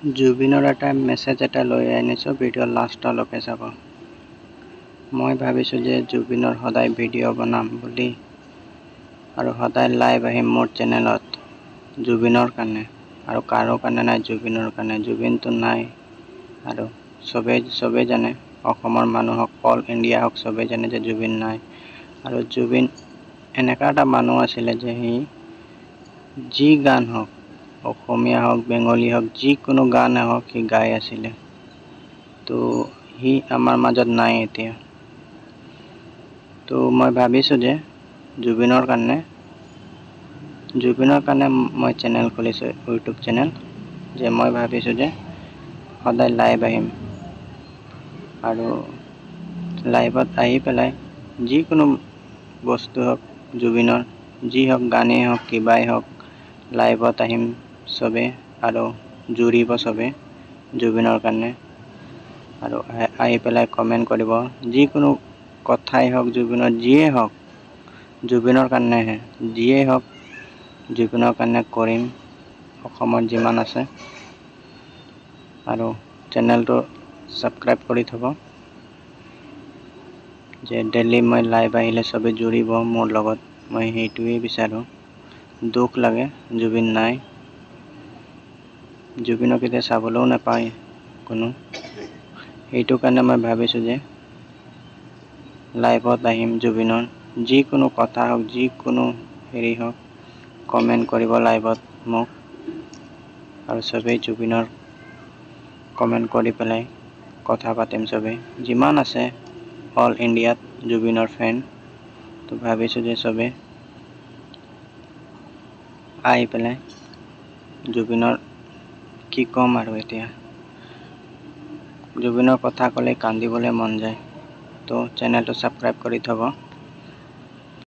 জুবিনৰ এটা মেছেজ এটা লৈ আনিছোঁ, ভিডিঅ' লাষ্টলৈকে চাব। মই ভাবিছোঁ যে জুবিনৰ সদায় ভিডিঅ' বনাম বুলি আৰু সদায় লাইভ আহিম মোৰ চেনেলত জুবিনৰ কাৰণে, আৰু কাৰো কাৰণে নাই, জুবিনৰ কাৰণে। জুবিনটো নাই আৰু চবেই জানে, অসমৰ মানুহ হওক, অল ইণ্ডিয়া হওক, চবেই জানে যে জুবিন নাই। আৰু জুবিন এনেকুৱা এটা মানুহ আছিলে যে সি যি গান হওক, অসমীয়া হওক, বেংগলী হওক, যিকোনো গান হওক সি গাই আছিলে। তো সি আমাৰ মাজত নাই এতিয়া। তো মই ভাবিছোঁ যে জুবিনৰ কাৰণে মই চেনেল খুলিছোঁ, ইউটিউব চেনেল, যে মই ভাবিছোঁ যে সদায় লাইভ আহিম আৰু লাইভত আহি পেলাই যিকোনো বস্তু হওক জুবিনৰ, যি হওক, গানেই হওক, কিবাই হওক, লাইভত আহিম চবে আৰু জুৰিব চবে জুবিনৰ কাৰণে। আৰু আহি পেলাই কমেণ্ট কৰিব, যিকোনো কথাই হওক, জুবিনৰ যিয়ে হওক, জুবিনৰ কাৰণেহে, যিয়ে হওক জুবিনৰ কাৰণে কৰিম, অসমত যিমান আছে। আৰু চেনেলটো ছাবস্ক্ৰাইব কৰি থ'ব, যে ডেইলি মই লাইভ আহিলে চবে জুৰিব মোৰ লগত। মই সেইটোৱেই বিচাৰোঁ। দুখ লাগে জুবিন নাই, জুবিনক এতিয়া চাবলৈও নাপায় কোনো। সেইটো কাৰণে মই ভাবিছোঁ যে লাইভত আহিম জুবিনৰ, যিকোনো কথা হওক, যিকোনো হেৰি হওক, কমেণ্ট কৰিব লাইভত মোক, আৰু চবেই জুবিনৰ কমেণ্ট কৰি পেলাই কথা পাতিম চবেই, যিমান আছে অল ইণ্ডিয়াত জুবিনৰ ফেন। তো ভাবিছোঁ যে চবে আহি পেলাই জুবিনৰ কি ক'ম আৰু এতিয়া, জুবিনৰ কথা ক'লে কান্দিবলৈ মন যায়। তো চেনেলটো ছাবস্ক্ৰাইব কৰি থ'ব।